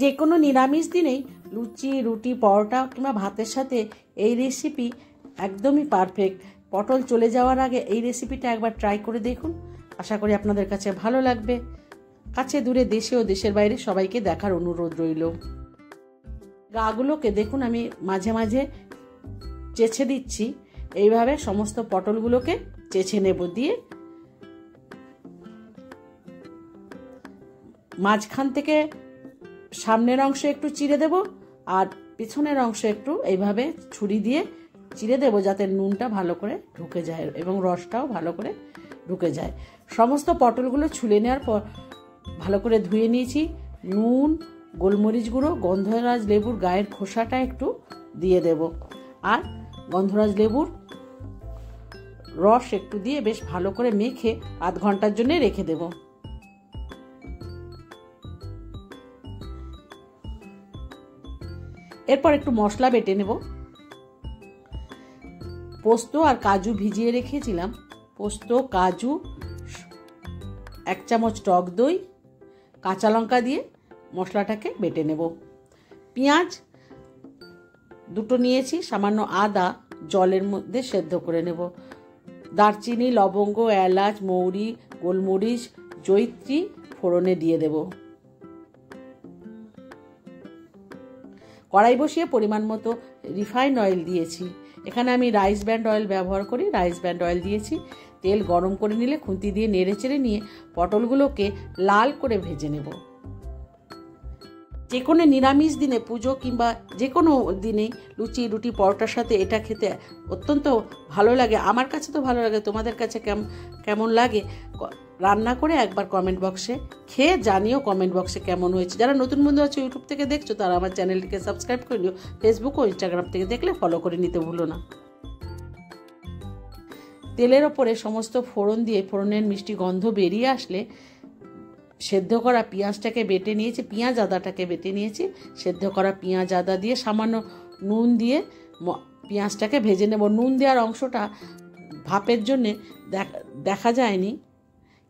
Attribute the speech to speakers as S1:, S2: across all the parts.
S1: যে কোনো নিরামিষ দিনেই লুচি, রুটি, পরোটা কিংবা ভাতের সাথে এই রেসিপি একদমই পারফেক্ট। পটল চলে যাওয়ার আগে এই রেসিপিটা একবার ট্রাই করে দেখুন, আশা করি আপনাদের কাছে ভালো লাগবে। কাছে দূরে, দেশে ও দেশের বাইরে সবাইকে দেখার অনুরোধ রইল। গাগুলোকে দেখুন আমি মাঝে মাঝে চেঁচে দিচ্ছি। এইভাবে সমস্ত পটলগুলোকে চেঁচে নেব, দিয়ে মাঝখান থেকে সামনের অংশ একটু চিড়ে দেব আর পিছনের অংশ একটু এইভাবে ছুরি দিয়ে চিড়ে দেব, যাতে নুনটা ভালো করে ঢুকে যায় এবং রসটাও ভালো করে ঢুকে যায়। সমস্ত পটলগুলো ছুলে নেওয়ার পর ভালো করে ধুয়ে নিয়েছি। নুন, গোলমরিচ গুঁড়ো, গন্ধরাজ লেবুর গায়ের খোসাটা একটু দিয়ে দেব আর গন্ধরাজ লেবুর রস একটু দিয়ে বেশ ভালো করে মেখে আধ ঘন্টার জন্য রেখে দেব। এরপর একটু মশলা বেটে নেব। পোস্ত আর কাজু ভিজিয়ে রেখেছিলাম। পোস্ত, কাজু, 1 চামচ টক দই, কাঁচা লঙ্কা দিয়ে মশলাটাকে বেটে নেব। পেঁয়াজ 2টো নিয়েছি, সামান্য আদা জলের মধ্যে সেদ্ধ করে নেব। দারচিনি, লবঙ্গ, এলাচ, মৌরি, গোলমরিচ, জয়িত্রী ফোড়নে দিয়ে দেব। কড়াই বসিয়ে পরিমাণ মতো রিফাইন্ড অয়েল দিয়েছি। এখানে আমি রাইস ব্র্যান্ড অয়েল ব্যবহার করি। রাইস ব্র্যান্ড অয়েল দিয়েছি। তেল গরম করে নিলে খুন্তি দিয়ে নেড়ে চেড়ে নিয়ে পটলগুলোকে লাল করে ভেজে নেব। যে কোনো নিরামিষ দিনে, পুজো কিংবা যে কোনো দিনেই লুচি, রুটি, পরোটার সাথে এটা খেতে অত্যন্ত ভালো লাগে। আমার কাছে তো ভালো লাগে, তোমাদের কাছে কেমন লাগে রান্না করে একবার কমেন্ট বক্সে খেয়ে জানিও কমেন্ট বক্সে কেমন হয়েছে। যারা নতুন বন্ধু আছে ইউটিউব থেকে দেখছো তারা আমার চ্যানেলটিকে সাবস্ক্রাইব করে নিও। ফেসবুক ও ইনস্টাগ্রাম থেকে দেখলে ফলো করে নিতে ভুলো না। তেলের ওপরে সমস্ত ফোড়ন দিয়ে ফোড়নের মিষ্টি গন্ধ বেরিয়ে আসলে সেদ্ধ করা পেঁয়াজটাকে বেটে নিয়েছি, পেঁয়াজ আদাটাকে বেটে নিয়েছি। সেদ্ধ করা পেঁয়াজ আদা দিয়ে সামান্য নুন দিয়ে পেঁয়াজটাকে ভেজে নেব। নুন দেওয়ার অংশটা ভাপের জন্যে দেখা যায়নি।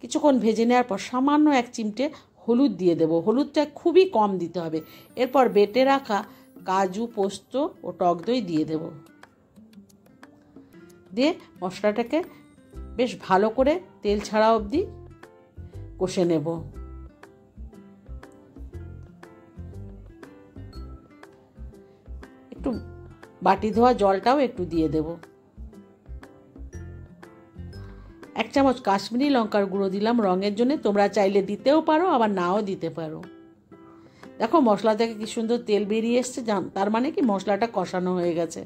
S1: কিছুক্ষণ ভেজে নেওয়ার পর সামান্য 1 চিমটে হলুদ দিয়ে দেব। হলুদটা খুবই কম দিতে হবে। এরপর বেটে রাখা কাজু, পোস্ত ও টক দই দিয়ে দেব। দিয়ে মশলাটাকে বেশ ভালো করে তেল ছাড়া অবধি কষে নেব। একটু বাটি ধোয়া জলটাও একটু দিয়ে দেব। 1 চামচ কাশ্মীরি লঙ্কার গুঁড়ো দিলাম রঙের জন্য। তোমরা চাইলে দিতেও পারো, আবার নাও দিতে পারো। দেখো মশলা থেকে কি সুন্দর তেল বেরিয়ে এসছে, তার মানে কি মশলাটা কষানো হয়ে গেছে।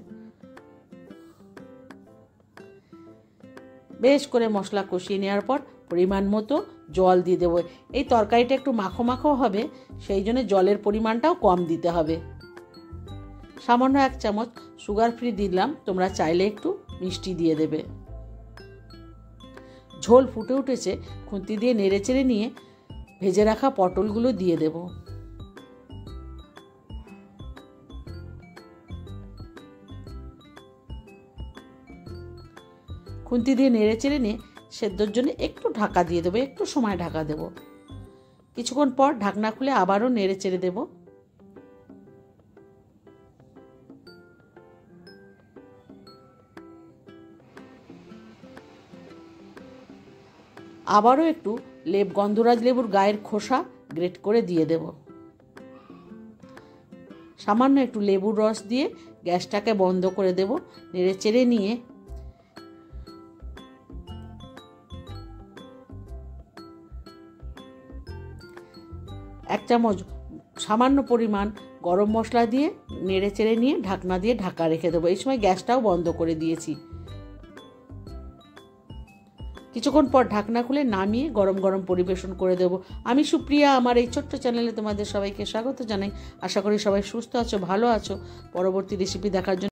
S1: বেশ করে মশলা কষিয়ে নেওয়ার পর পরিমাণ মতো জল দিয়ে দেবো। এই তরকারিটা একটু মাখো মাখো হবে, সেই জন্য জলের পরিমাণটাও কম দিতে হবে। সামান্য 1 চামচ সুগার ফ্রি দিলাম, তোমরা চাইলে একটু মিষ্টি দিয়ে দেবে। ঝোল ফুটে উঠেছে, খুন্তি দিয়ে নেড়ে চেড়ে নিয়ে ভেজে রাখা পটলগুলো দিয়ে দেব। খুন্তি দিয়ে নেড়ে চেড়ে নিয়ে সেদ্ধর জন্য একটু ঢাকা দিয়ে দেবো, একটু সময় ঢাকা দেব। কিছুক্ষণ পর ঢাকনা খুলে আবারও নেড়ে চেড়ে দেব। আবারও একটু গন্ধরাজ লেবুর গায়ের খোসা গ্রেট করে দিয়ে দেব। সামান্য একটু লেবুর রস দিয়ে গ্যাসটাকে বন্ধ করে দেব। নেড়ে চেড়ে নিয়ে এক চামচ সামান্য পরিমাণ গরম মশলা দিয়ে নেড়ে চেড়ে নিয়ে ঢাকনা দিয়ে ঢাকা রেখে দেবো। এই সময় গ্যাসটাও বন্ধ করে দিয়েছি। কিছুক্ষণ পর ঢাকনা খুলে নামিয়ে গরম গরম পরিবেশন করে দেব। আমি সুপ্রিয়া, আমার এই ছোট্ট চ্যানেলে তোমাদের সবাইকে স্বাগত জানাই। আশা করি সবাই সুস্থ আছো, ভালো আছো। পরবর্তী রেসিপি দেখার জন্য